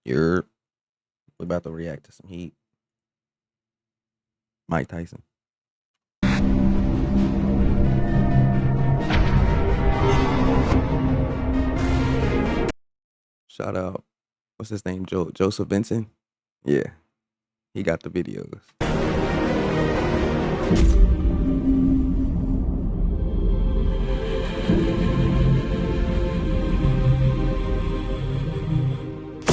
You're we about to react to some heat. Mike Tyson. Shout out. What's his name? Joseph Vincent? Yeah. He got the videos.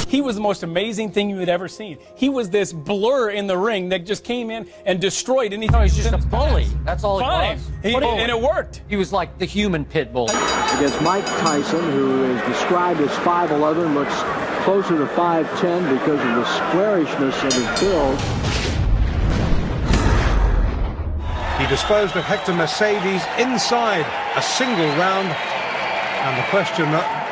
He was the most amazing thing you had ever seen. He was this blur in the ring that just came in and destroyed anything. No, he's just a bully. That's all he Fine. was. And it worked. He was like the human pit bull. Against Mike Tyson, who is described as 5'11", looks closer to 5'10" because of the squarishness of his build. He disposed of Hector Mercedes inside a single round. And the question that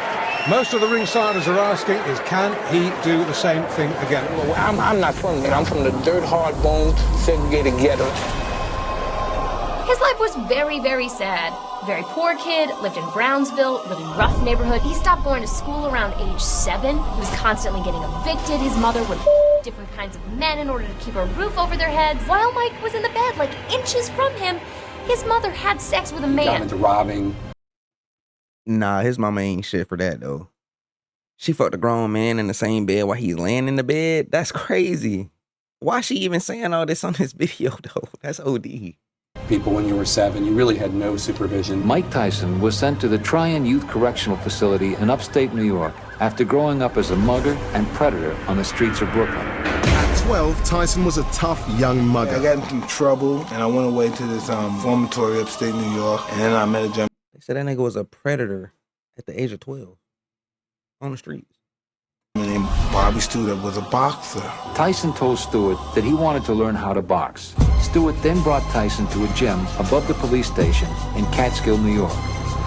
most of the ringsiders are asking is, can he do the same thing again? Well, I'm not from there. I'm from the dirt, hard-boned, segregated ghetto. His life was very, very sad. Very poor kid, lived in Brownsville, really rough neighborhood. He stopped going to school around age 7. He was constantly getting evicted. His mother would different kinds of men in order to keep a roof over their heads. While Mike was in the bed, like inches from him, his mother had sex with a man. Got into robbing. Nah, his mama ain't shit for that, though. She fucked a grown man in the same bed while he's laying in the bed? That's crazy. Why she even saying all this on this video, though? That's OD. People, when you were 7, you really had no supervision. Mike Tyson was sent to the Tryon Youth Correctional Facility in upstate New York after growing up as a mugger and predator on the streets of Brooklyn. At 12, Tyson was a tough young mugger. I got into trouble, and I went away to this reformatory upstate New York, and then I met a gentleman. They said that nigga was a predator at the age of 12 on the streets. Named Bobby Stewart was a boxer. Tyson told Stewart that he wanted to learn how to box. Stewart then brought Tyson to a gym above the police station in Catskill, New York,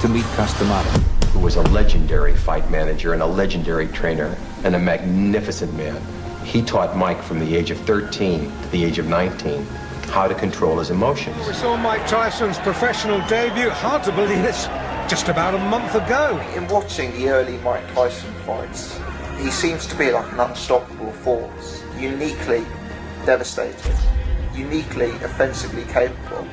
to meet Customato, who was a legendary fight manager and a legendary trainer and a magnificent man. He taught Mike from the age of 13 to the age of 19 how to control his emotions. We saw Mike Tyson's professional debut. Hard to believe it's just about a month ago. In watching the early Mike Tyson fights, he seems to be like an unstoppable force, uniquely devastating, uniquely offensively capable.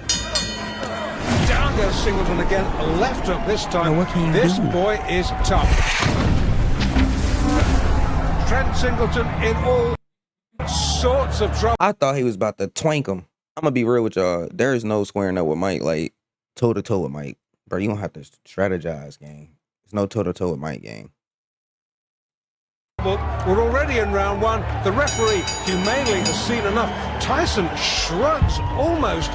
Down goes Singleton again, left up this time. This boy is tough. Trent Singleton in all sorts of trouble. I thought he was about to twank him. I'm gonna be real with y'all. There is no squaring up with Mike, like toe to toe with Mike. Bro, you don't have to strategize, gang. There's no toe to toe with Mike, gang. Well, we're already in round 1. The referee humanely has seen enough. Tyson shrugs almost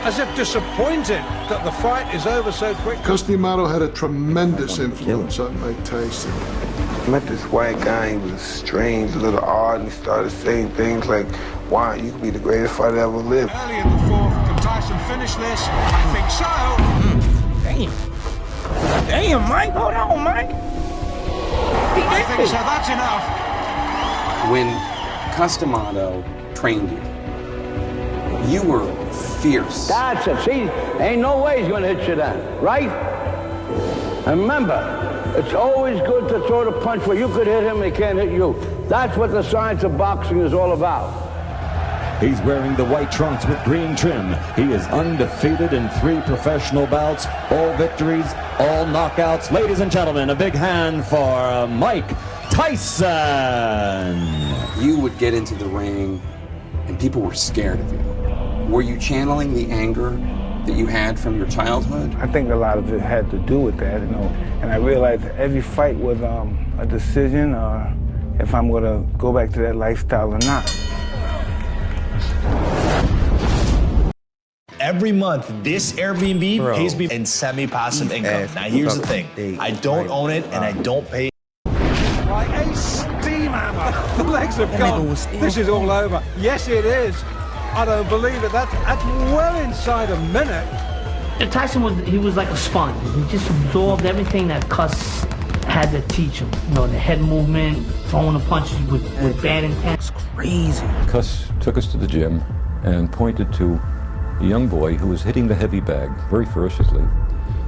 as if disappointed that the fight is over so quick. Customato had a tremendous influence on Mike Tyson. I met this white guy, he was strange, a little odd, and he started saying things like, wow, you could be the greatest fighter ever lived. Early in the 4th, can Tyson finish this? I think so. Damn. Damn, Mike, hold on, Mike. I think so, that's enough. When Customato trained you, you were fierce. That's it. See, ain't no way he's going to hit you then, right? And remember, it's always good to throw the punch where you could hit him and he can't hit you. That's what the science of boxing is all about. He's wearing the white trunks with green trim. He is undefeated in 3 professional bouts, all victories, all knockouts. Ladies and gentlemen, a big hand for Mike Tyson. You would get into the ring and people were scared of you. Were you channeling the anger that you had from your childhood? I think a lot of it had to do with that, you know, and I realized that every fight was a decision if I'm going to go back to that lifestyle or not. Every month, this Airbnb pays me in semi-passive income. Now, here's the thing. I don't own it, and I don't pay. Like a steam hammer. The legs have gone. This is all over. Yes, it is. I don't believe it. That's well inside a minute. Tyson was like a sponge. He just absorbed everything that Cuss had to teach him. You know, the head movement, throwing the punches with bad intent. It's crazy. Cuss took us to the gym and pointed to a young boy who was hitting the heavy bag very ferociously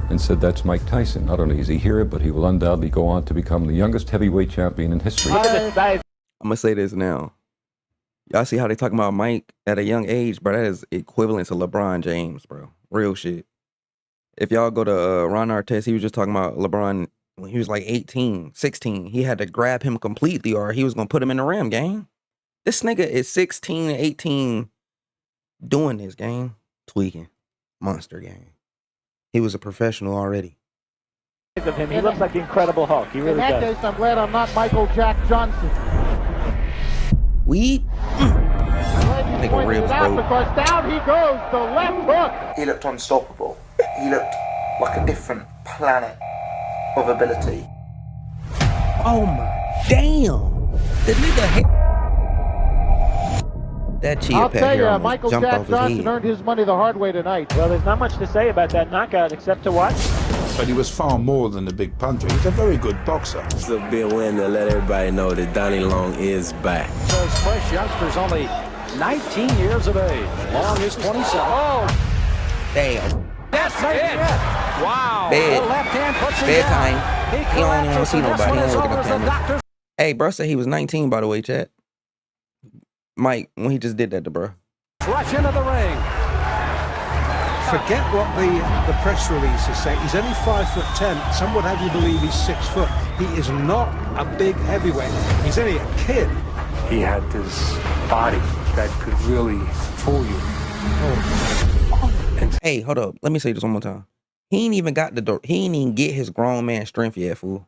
and said, "That's Mike Tyson. Not only is he here, but he will undoubtedly go on to become the youngest heavyweight champion in history." I'm gonna say this now. Y'all see how they talking about Mike at a young age, bro? That is equivalent to LeBron James, bro. Real shit. If y'all go to Ron Artest, he was just talking about LeBron when he was like 18, 16. He had to grab him completely or he was gonna put him in the rim, gang. This nigga is 16, 18 doing this, gang. Tweaking. Monster gang. He was a professional already. Of him. He looks like the Incredible Hulk. He really does. In that case, I'm glad I'm not Michael Jack Johnson. Weed? Nigga ribs, bro. Because down he goes, the left hook. He looked unstoppable. He looked like a different planet of ability. Oh my damn. The nigga hit. That cheetah I'll pet tell here you, almost Michael jumped Jack off his Johnson head. earned his money the hard way tonight. Well, there's not much to say about that knockout except to watch. But he was far more than a big puncher. He's a very good boxer. It's a big win to let everybody know that Donnie Long is back. Those fresh youngsters only 19 years of age. Long is 27. Oh! Damn. That's it! Wow! Bed. The left hand puts him Bedtime. down. He don't even see nobody. He don't look at the camera. Doctor. Hey, bro said he was 19, by the way, chat. Mike, when he just did that to bro. Rush into the ring. Forget what the press release is saying. He's only 5'10". Some would have you believe he's 6 foot. He is not a big heavyweight. He's only a kid. He had this body that could really fool you. Hey, hold up. Let me say this one more time. He ain't even got he ain't even get his grown man strength yet, fool.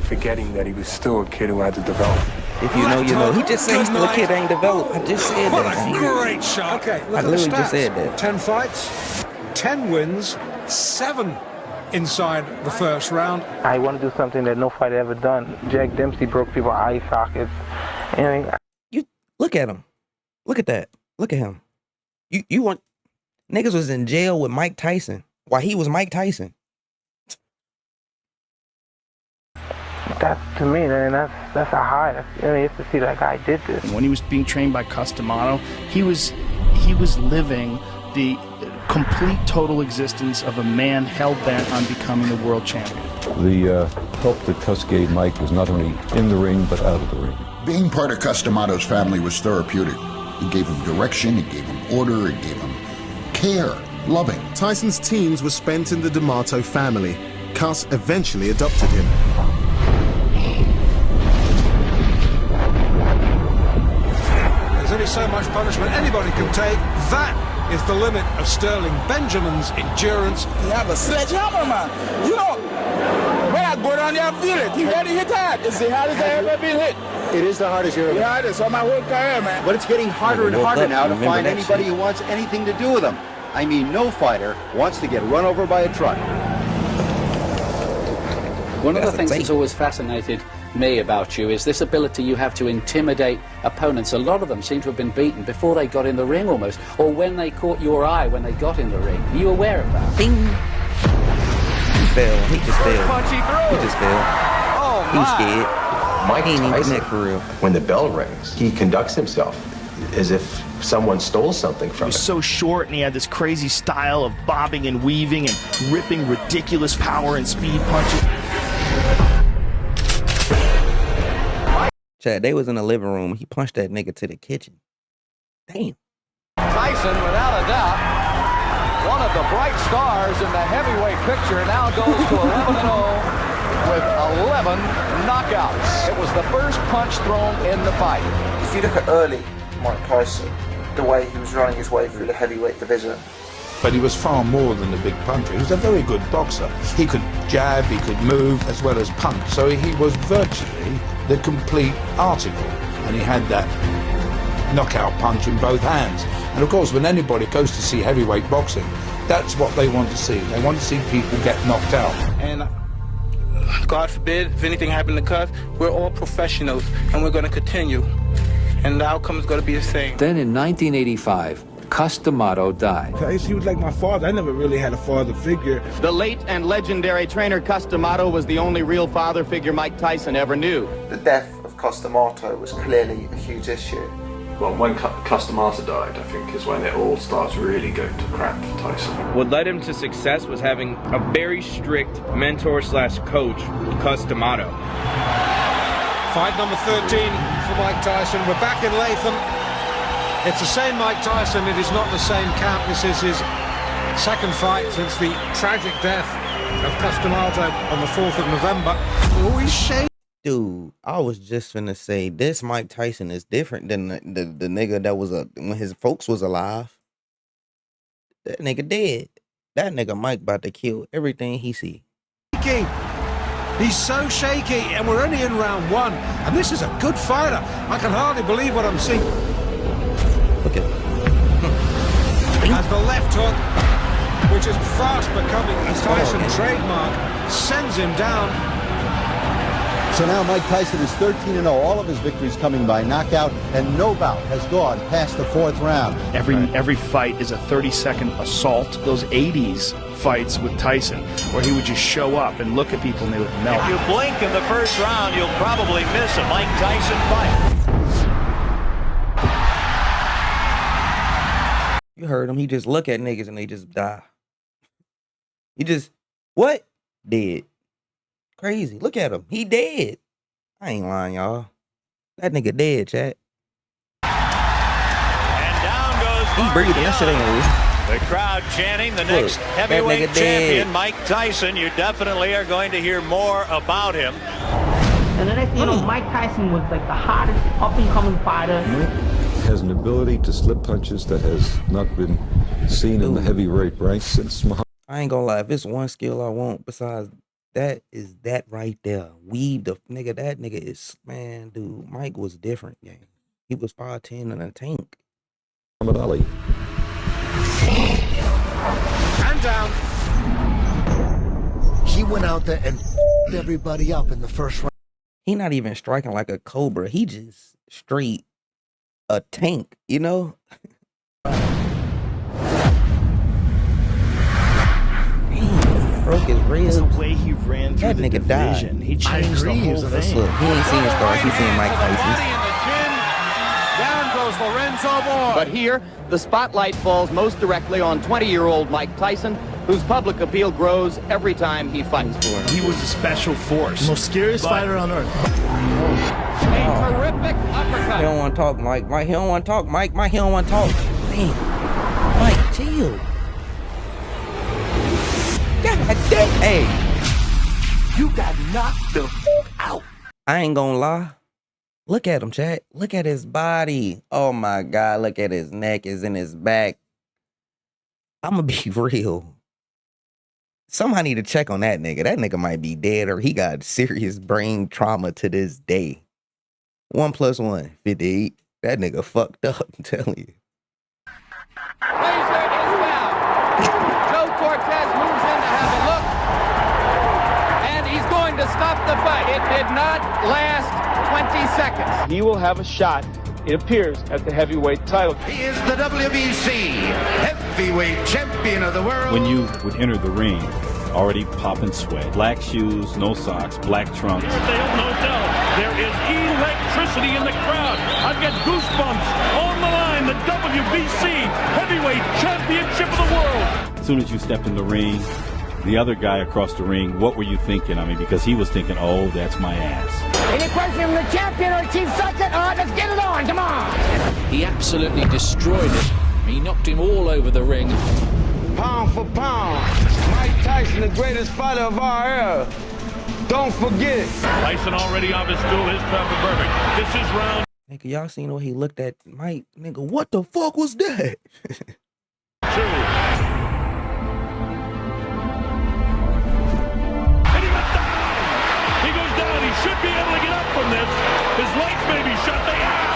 Forgetting that he was still a kid who had to develop. If you know, you know. He just said he's still a kid ain't developed. I just said What that. a great shot. Okay, look I at the literally stats. just said that. 10 fights, 10 wins, 7 inside the first round. I want to do something that no fighter ever done. Jack Dempsey broke people's eye sockets. You look at him. Look at that. Look at him. You want niggas was in jail with Mike Tyson while he was Mike Tyson. That's, to me, man, that's a high. You have to see that guy did this. When he was being trained by Customato, he was living the complete total existence of a man hell-bent on becoming the world champion. The help that Cus gave Mike was not only in the ring, but out of the ring. Being part of Customato's family was therapeutic. It gave him direction, it gave him order, it gave him care, loving. Tyson's teens were spent in the D'Amato family. Cus eventually adopted him. There's only so much punishment anybody can take. That is the limit of Sterling Benjamin's endurance. You have a sledgehammer, man. You know, when I go down there, I feel it. You ready to hit hard? It's the hardest I ever been hit. It is the hardest you're ever. The hardest of my whole career, man. But it's getting harder and harder now to find anybody who wants anything to do with them. I mean, no fighter wants to get run over by a truck. One of the things that's always fascinated me about you is this ability you have to intimidate opponents. A lot of them seem to have been beaten before they got in the ring almost, or when they caught your eye when they got in the ring. Are you aware of that? Bing. He fell. He just fell. Punchy through. He just fell. Oh, he was scared. Mike he ain't even Tyson, connect for real. when the bell rings, he conducts himself as if someone stole something from him. He was so short, and he had this crazy style of bobbing and weaving and ripping ridiculous power and speed punches. Chad, they was in the living room. He punched that nigga to the kitchen. Damn. Tyson, without a doubt, one of the bright stars in the heavyweight picture, now goes to 11-0 with 11 knockouts. It was the first punch thrown in the fight. If you look at early Mike Tyson, the way he was running his way through the heavyweight division, But he was far more than a big puncher. He was a very good boxer. He could jab, he could move, as well as punch. So he was virtually the complete article. And he had that knockout punch in both hands. And of course, when anybody goes to see heavyweight boxing, that's what they want to see. They want to see people get knocked out. And God forbid, if anything happened to Cus, we're all professionals, and we're going to continue. And the outcome is going to be the same. Then in 1985, Cus D'Amato died. He was like my father. I never really had a father figure. The late and legendary trainer Cus D'Amato was the only real father figure Mike Tyson ever knew. the death of Cus D'Amato was clearly a huge issue. Well, when Cus D'Amato died, I think is when it all starts really going to crap for Tyson. What led him to success was having a very strict mentor/coach, Cus D'Amato. Fight number 13 for Mike Tyson. We're back in Latham. It's the same Mike Tyson. It is not the same camp. This is his second fight since the tragic death of Customato on the 4th of November. Oh, he's shaking. Dude, I was just finna say, this Mike Tyson is different than the nigga that was when his folks was alive. That nigga dead. That nigga Mike about to kill everything he see. He's so shaky, and we're only in round 1. And this is a good fighter. I can hardly believe what I'm seeing. Look at As the left hook, which is fast becoming a Tyson trademark, sends him down. So now Mike Tyson is 13-0. All of his victories coming by knockout, and no bout has gone past the 4th round. Every fight is a 30-second assault. Those 80s fights with Tyson, where he would just show up and look at people and they would melt. If you blink in the first round, you'll probably miss a Mike Tyson fight. You heard him. He just look at niggas and they just die. He just, what? Dead. Crazy. Look at him. He dead. I ain't lying, y'all. That nigga dead, chat. And down goes he breathing. That shit ain't real. The crowd chanting the next heavyweight champion, Mike Tyson. You definitely are going to hear more about him. And the next thing you know, Mike Tyson was like the hottest up-and-coming fighter. Mike has an ability to slip punches that has not been seen in the heavyweight ranks since Muhammad. I ain't gonna lie. If it's one skill I want besides that, is that right there. Weave the nigga. That nigga is, man, dude. Mike was different, gang. He was 5'10" in a tank. Muhammad Ali. And down. He went out there and everybody up in the first round. He not even striking like a cobra. He just straight a tank, you know? Broke his ribs. The way he ran through the division, he changed the whole thing. Look, he ain't seen stars. He's seen Mike Tyson. Down goes Lorenzo Moore. But here, the spotlight falls most directly on 20-year-old Mike Tyson, whose public appeal grows every time he fights. He was a special force. Most scariest fighter on earth. A terrific uppercut. He don't want to talk, Mike. Mike, he don't want to talk. Mike, he don't want to talk. Damn. Mike, chill. God damn. Hey. You got knocked the out. I ain't gonna lie. Look at him, chat. Look at his body. Oh my God. Look at his neck. Is in his back. I'm gonna be real. Somebody need to check on that nigga. That nigga might be dead or he got serious brain trauma to this day. 1 + 1, 58. That nigga fucked up, I'm telling you. Razor is down. Joe Cortez moves in to have a look. And he's going to stop the fight. It did not last 20 seconds. He will have a shot, it appears, at the heavyweight title. He is the WBC heavyweight champion of the world. When you would enter the ring, already popping sweat, black shoes, no socks, black trunks. Here at the Hilton Hotel, there is electricity in the crowd. I've got goosebumps on the line. The WBC heavyweight championship of the world. As soon as you stepped in the ring, the other guy across the ring, what were you thinking? I mean, because he was thinking, oh, that's my ass. Any question from the champion or chief sergeant? All right, let's get it on. Come on. He absolutely destroyed it. He knocked him all over the ring. Pound for pound, Mike Tyson, the greatest fighter of our era. Don't forget it. Tyson already off his stool. His perfect perfect. This is round. Nigga, y'all seen the way he looked at Mike? Nigga, what the fuck was that? 2. He should be able to get up from this. His legs may be shut. They are.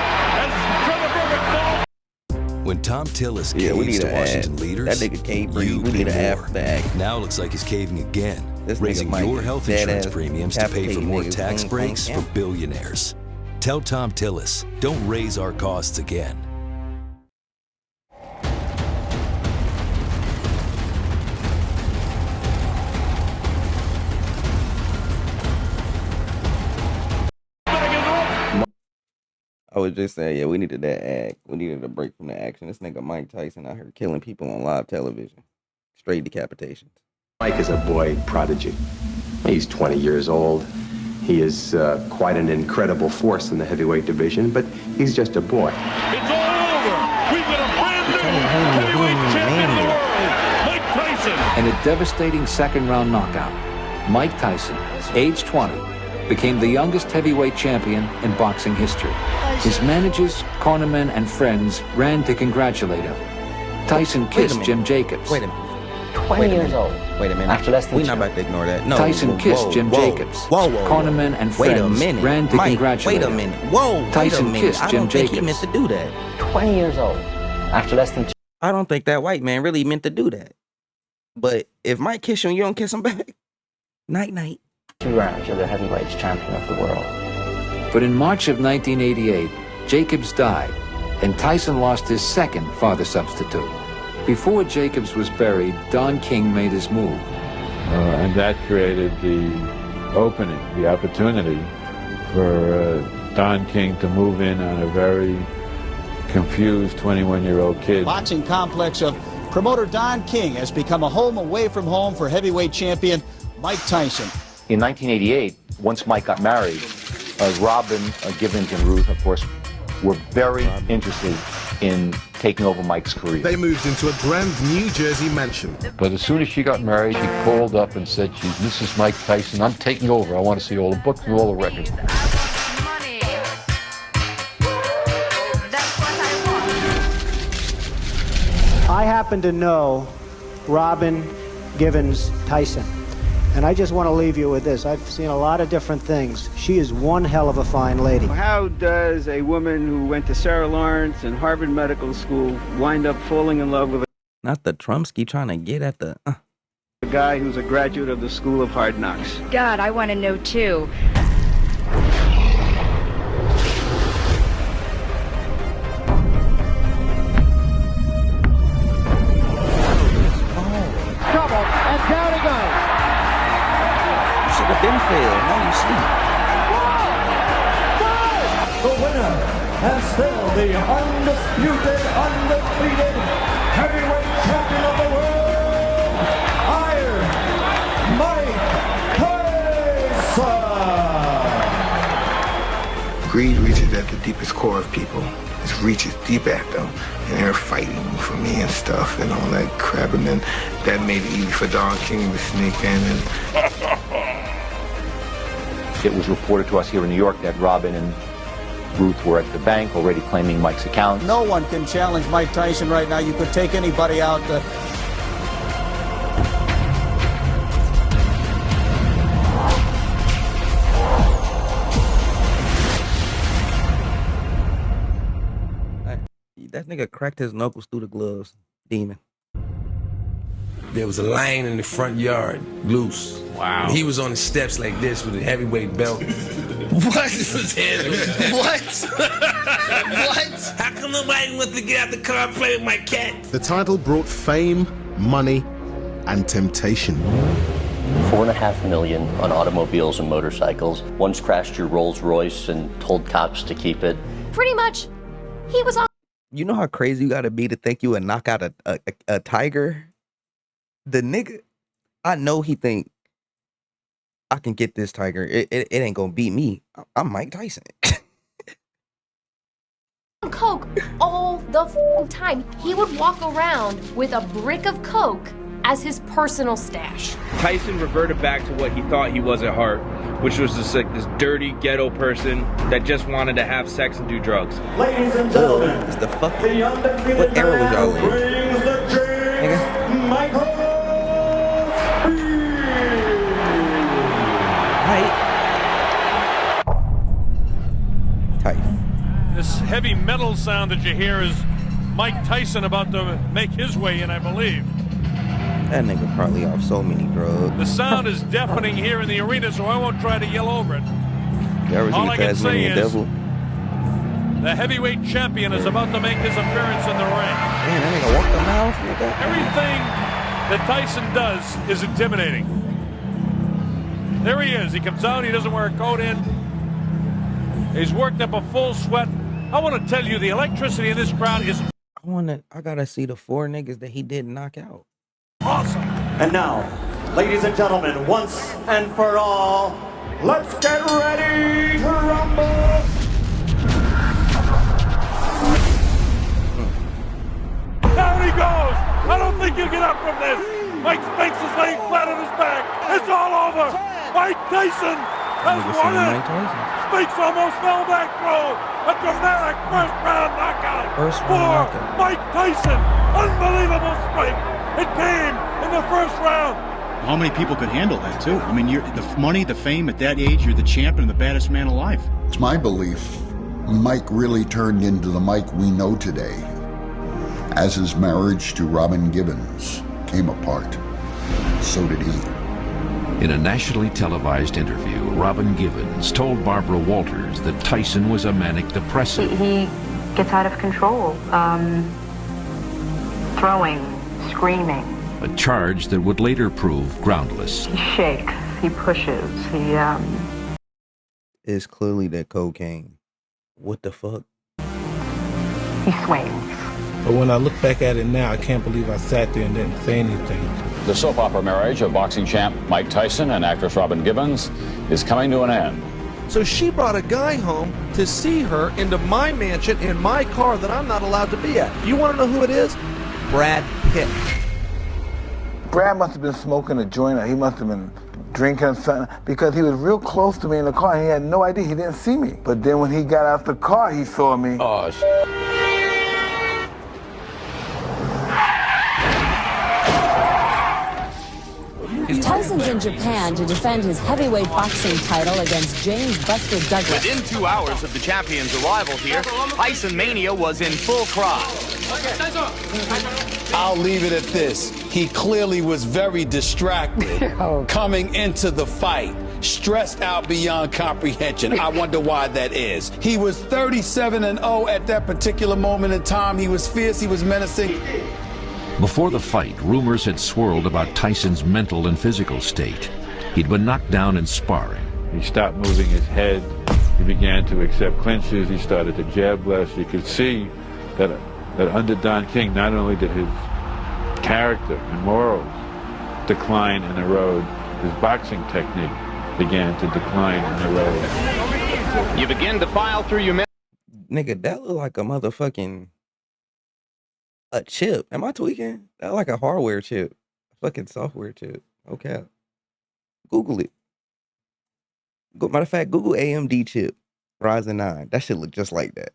As Trevor Burbick falls. When Tom Tillis caves to Washington leaders, that nigga cave you we need pay an more. half back. Now looks like he's caving again, This raising nigga your Mike health is insurance dead-ass premiums to pay for more decapitating tax niggas breaks clean, for billionaires. Tell Tom Tillis, don't raise our costs again. I was just saying, yeah, we needed that act. We needed a break from the action. This nigga Mike Tyson out here killing people on live television. Straight decapitations. Mike is a boy prodigy. He's 20 years old. He is quite an incredible force in the heavyweight division, but he's just a boy. It's all over. We've got a brand new heavyweight champion of the world, Mike Tyson. In a devastating second-round knockout, Mike Tyson, age 20, became the youngest heavyweight champion in boxing history. His managers, cornermen, and friends ran to congratulate him. Tyson kissed Jim Jacobs. Wait a minute. 20 years old. Wait a minute. After less than We're not about to ignore that. No. Tyson kissed Jim Jacobs. Cornermen and friends ran to congratulate him. Wait a minute. Whoa. Tyson kissed Jim Jacobs. He meant to do that. 20 years old. After less than I don't think that white man really meant to do that. But if Mike kiss you and you don't kiss him back, night-night. 2 rounds, you're the heavyweight champion of the world. But in March of 1988, Jacobs died, and Tyson lost his second father substitute. Before Jacobs was buried, Don King made his move. And that created the opening, the opportunity for Don King to move in on a very confused 21-year-old kid. Boxing complex of promoter Don King has become a home away from home for heavyweight champion Mike Tyson. In 1988, once Mike got married, Robin, Givens, and Ruth, of course, were very interested in taking over Mike's career. They moved into a grand New Jersey mansion. But as soon as she got married, she called up and said, "This is Mike Tyson. I'm taking over. I want to see all the books and all the records." Money. That's what I want. I happen to know Robin Givens Tyson. And I just want to leave you with this. I've seen a lot of different things. She is one hell of a fine lady. How does a woman who went to Sarah Lawrence and Harvard Medical School wind up falling in love with Not the Trumsky trying to get at the... a guy who's a graduate of the School of Hard Knocks? God, I want to know too. Trouble, and down he goes. Should have been failed. Now you sleep. The winner, and still the undisputed, undefeated heavyweight champion of the world, Iron Mike Tyson. Greed reaches at the deepest core of people. It reaches deep at them, and they're fighting for me and stuff and all that crap. And then that made it easy for Don King to sneak in and. It was reported to us here in New York that Robin and Ruth were at the bank already claiming Mike's account. No one can challenge Mike Tyson right now. You could take anybody out. That nigga cracked his knuckles through the gloves. Demon. There was a lion in the front yard, loose. Wow. He was on the steps like this with a heavyweight belt. What? What? What? How come nobody wants to get out the car and play with my cat? The title brought fame, money, and temptation. $4.5 million on automobiles and motorcycles. Once crashed your Rolls Royce and told cops to keep it. Pretty much, he was on. You know how crazy you gotta be to think you would knock out a tiger? The nigga, I know he think I can get this tiger. It ain't gonna beat me. I'm Mike Tyson. Coke all the time. He would walk around with a brick of Coke as his personal stash. Tyson reverted back to what he thought he was at heart, which was this dirty ghetto person that just wanted to have sex and do drugs. Ladies and gentlemen, it's the fuck. The undefeated what era was y'all in? brings the dream, Michael. This heavy metal sound that you hear is Mike Tyson about to make his way in, I believe. That nigga probably off so many drugs. The sound is deafening here in the arena, so I won't try to yell over it. All I can say is the heavyweight champion is about to make his appearance in the ring. Man, that nigga walked the mouth. Everything that Tyson does is intimidating. There he is. He comes out. He doesn't wear a coat in. He's worked up a full sweat. I want to tell you, the electricity in this crowd is I gotta see the 4 niggas that he didn't knock out. Awesome. And now, ladies and gentlemen, once and for all, Let's get ready to rumble. Down he goes. I don't think you get up from this. Mike Spinks is laying flat on his back. It's all over. Mike Tyson has won it. Spinks almost fell back through. A dramatic first-round knockout for Mike Tyson. Unbelievable strength. It came in the first round. How many people could handle that, too? I mean, you're the money, the fame, at that age, you're the champion, the baddest man alive. It's my belief Mike really turned into the Mike we know today as his marriage to Robin Gibbons came apart. So did he. In a nationally televised interview, Robin Gibbons told Barbara Walters that Tyson was a manic depressive. He gets out of control, throwing, screaming. A charge that would later prove groundless. He shakes, he pushes, he It's clearly that cocaine. What the fuck? He swings. But when I look back at it now, I can't believe I sat there and didn't say anything. The soap opera marriage of boxing champ Mike Tyson and actress Robin Gibbons is coming to an end. So she brought a guy home to see her into my mansion in my car that I'm not allowed to be at. You want to know who it is? Brad Pitt. Brad must have been smoking a joint, or he must have been drinking something, because he was real close to me in the car and he had no idea. He didn't see me. But then when he got out the car, he saw me. Oh, Tyson's in Japan to defend his heavyweight boxing title against James Buster Douglas. Within 2 hours of the champion's arrival here, Tyson Mania was in full cry. I'll leave it at this. He clearly was very distracted coming into the fight, stressed out beyond comprehension. I wonder why that is. He was 37-0 at that particular moment in time. He was fierce, he was menacing. Before the fight, rumors had swirled about Tyson's mental and physical state. He'd been knocked down in sparring. He stopped moving his head. He began to accept clinches. He started to jab less. You could see that under Don King, not only did his character and morals decline and erode, his boxing technique began to decline and erode. You begin to file through your men. Nigga, that look like a motherfucking a chip. Am I tweaking? That like a hardware chip. A fucking software chip. Okay. Google it. Matter of fact, Google AMD chip. Ryzen 9. That shit look just like that.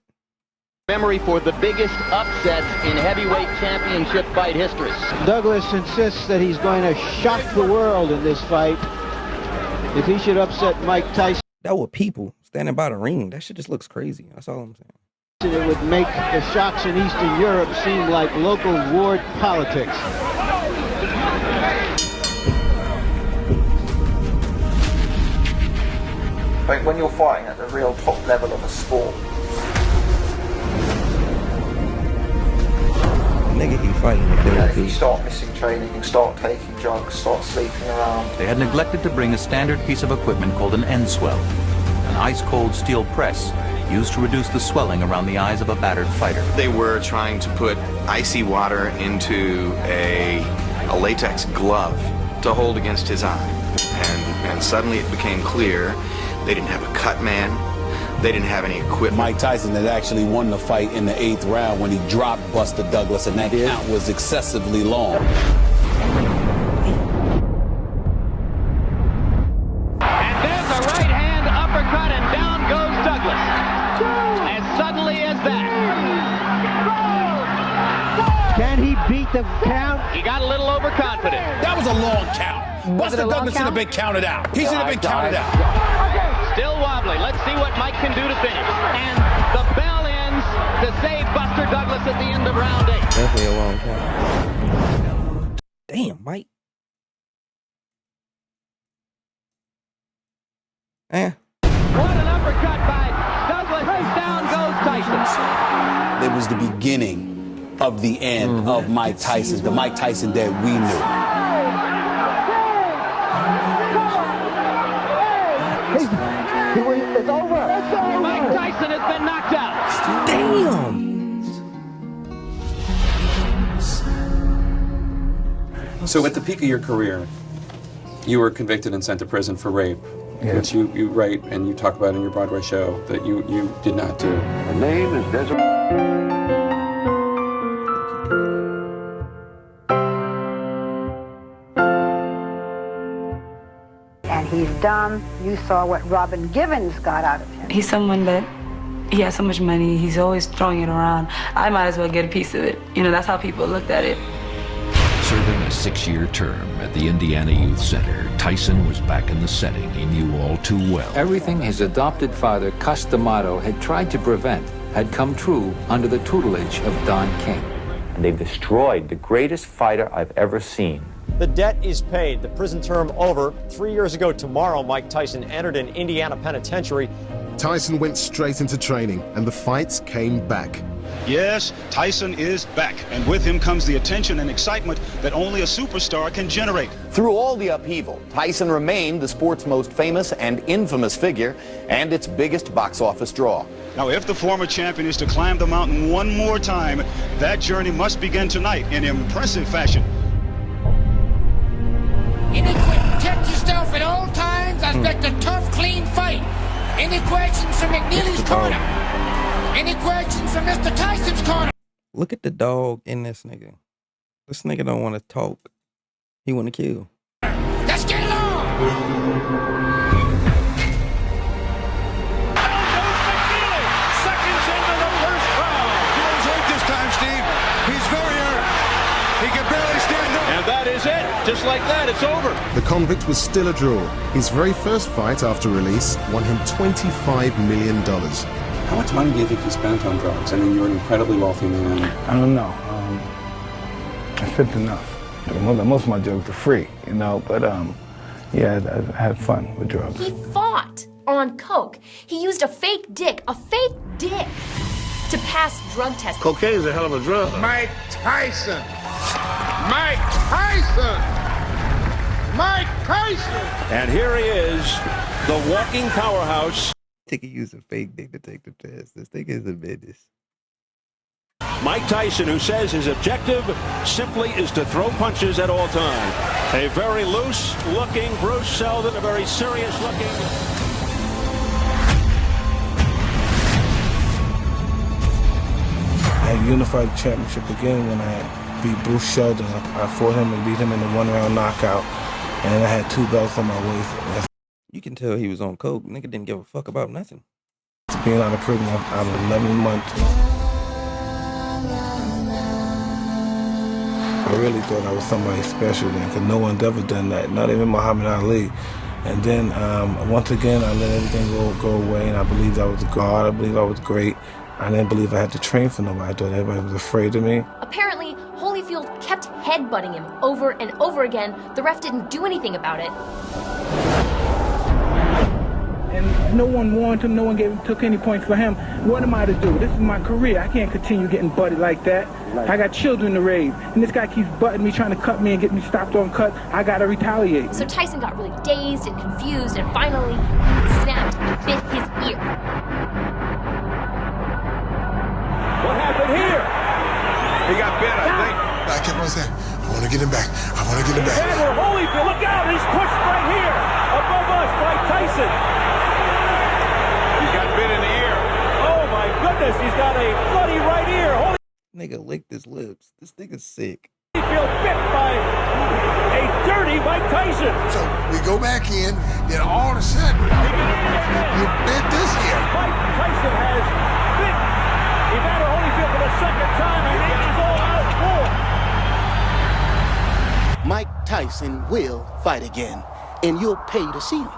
Memory for the biggest upsets in heavyweight championship fight history. Douglas insists that he's going to shock the world in this fight if he should upset Mike Tyson. That were people standing by the ring. That shit just looks crazy. That's all I'm saying. It would make the shocks in Eastern Europe seem like local ward politics. Like when you're fighting at the real top level of a sport. Nigga, he fighting If you start missing training, start taking drugs, start sleeping around. They had neglected to bring a standard piece of equipment called an end swell, an ice-cold steel press used to reduce the swelling around the eyes of a battered fighter. They were trying to put icy water into a latex glove to hold against his eye. And suddenly it became clear they didn't have a cut man. They didn't have any equipment. Mike Tyson had actually won the fight in the 8th round when he dropped Buster Douglas, and that count was excessively long. And there's a right hand uppercut, and down goes Douglas. As suddenly as that. Can he beat the count? He got a little overconfident. That was a long count. Buster Douglas should have been counted out. He should have been counted out. Still wobbly. Let's see what Mike can do to finish. And the bell ends to save Buster Douglas at the end of round 8. Definitely a long count. Damn, Mike. What an uppercut by Douglas, and down goes Tyson. It was the beginning of the end of Mike Tyson, the Mike Tyson that we knew. It's over. Mike Tyson has been knocked out. Damn. So at the peak of your career, you were convicted and sent to prison for rape. which you write and you talk about in your Broadway show that you did not do. The name is Desert. And he's done. You saw what Robin Givens got out of him. He's someone that he has so much money, he's always throwing it around. I might as well get a piece of it. You know, that's how people looked at it. Serving a 6-year term at the Indiana Youth Center, Tyson was back in the setting he knew all too well. Everything his adopted father, Cus D'Amato, had tried to prevent had come true under the tutelage of Don King. And they've destroyed the greatest fighter I've ever seen. The debt is paid. The prison term over. 3 years ago tomorrow, Mike Tyson entered an Indiana penitentiary. Tyson went straight into training, and the fights came back. Yes, Tyson is back, and with him comes the attention and excitement that only a superstar can generate. Through all the upheaval, Tyson remained the sport's most famous and infamous figure, and its biggest box office draw. Now, if the former champion is to climb the mountain one more time, that journey must begin tonight in impressive fashion. Protect yourself at all times. I expect a tough, clean fight. Any questions from McNeely's corner? Any questions from Mr. Tyson's corner? Look at the dog in this nigga. This nigga don't want to talk. He want to kill. Let's get it on! Seconds into the first round. He's hurt this time, Steve. He's very hurt. He can barely stand up. And that is it. Just like that, it's over. The convict was still a draw. His very first fight after release won him $25 million. How much money do you think you spent on drugs? I mean, you're an incredibly wealthy man. I don't know. I spent enough. Most of my drugs are free, you know, but yeah, I had fun with drugs. He fought on coke. He used a fake dick to pass drug tests. Cocaine's a hell of a drug. Mike Tyson! Mike Tyson! Mike Tyson! And here he is, the walking powerhouse. He use a fake dick to take the test. This thing is a business. Mike Tyson, who says his objective simply is to throw punches at all times. A very loose-looking Bruce Seldon, a very serious-looking... I unified the championship again when I beat Bruce Seldon. I fought him and beat him in a one-round knockout, and I had 2 belts on my waist. You can tell he was on coke. Nigga didn't give a fuck about nothing. Being out of prison out of 11 months. I really thought I was somebody special then, because no one's ever done that, not even Muhammad Ali. And then once again, I let everything go away, and I believed I was a god. I believed I was great. I didn't believe I had to train for nobody. I thought everybody was afraid of me. Apparently, Holyfield kept headbutting him over and over again. The ref didn't do anything about it. And no one warned him, no one took any points for him. What am I to do? This is my career. I can't continue getting butted like that. I got children to raise. And this guy keeps butting me, trying to cut me and get me stopped on cut. I gotta retaliate. So Tyson got really dazed and confused and finally snapped and bit his ear. What happened here? He got bit, I think. I kept on saying, I want to get him back. I want to get him back. Edward Holyfield, look out! He's pushed right here above us by Tyson. He got bit in the ear. Oh my goodness, he's got a bloody right ear. Nigga licked his lips. This nigga's sick. Holyfield bit by a dirty Mike Tyson. So we go back in, then all of a sudden, you bit this ear. Mike Tyson has bit Evander Holyfield for the second time, and it is all out for. Mike Tyson will fight again, and you'll pay to see him.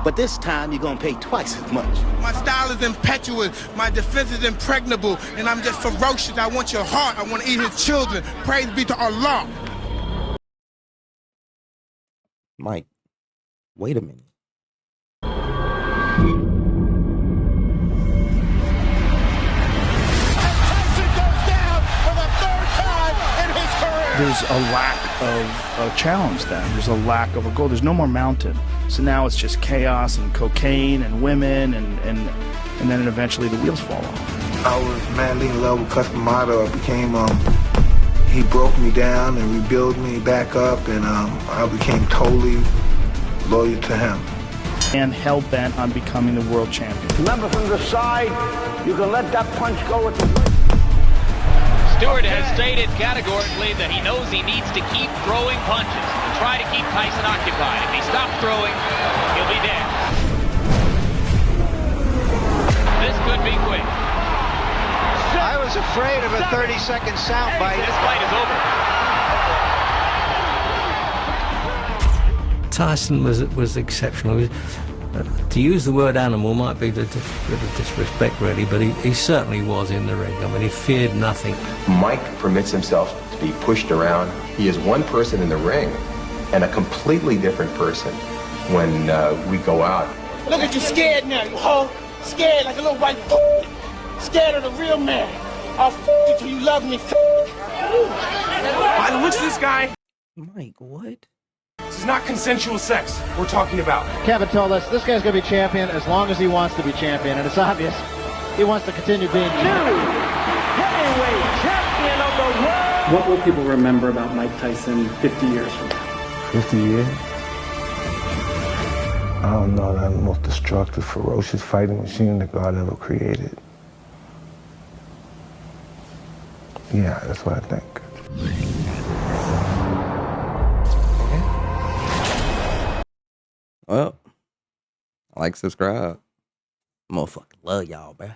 But this time, you're going to pay twice as much. My style is impetuous, my defense is impregnable, and I'm just ferocious. I want your heart, I want to eat his children. Praise be to Allah. Mike, wait a minute. There's a lack of a challenge then. There's a lack of a goal. There's no more mountain. So now it's just chaos and cocaine and women and then eventually the wheels fall off. I was madly in love with Cus D'Amato. I became, he broke me down and rebuilt me back up, and I became totally loyal to him. and hell-bent on becoming the world champion. Remember, from the side, you can let that punch go with the... Stewart has stated categorically that he knows he needs to keep throwing punches to try to keep Tyson occupied. If he stops throwing, he'll be dead. This could be quick. I was afraid of a 30-second soundbite. This fight is over. Tyson was exceptional. To use the word animal might be a bit of disrespect, really, but he certainly was in the ring. I mean, he feared nothing. Mike permits himself to be pushed around. He is one person in the ring and a completely different person when we go out. Look at you scared now, you hoe. Scared like a little white fool. Scared of the real man. I'll you till you love me. By the looks of this guy, Mike, what? This is not consensual sex we're talking about. Kevin told us this guy's going to be champion as long as he wants to be champion, and it's obvious he wants to continue being champion. Heavyweight champion of the world. What will people remember about Mike Tyson 50 years from now? 50 years? I don't know, that the most destructive, ferocious fighting machine that God ever created. Yeah, that's what I think. Well, like, subscribe. Motherfucking love y'all, bruh.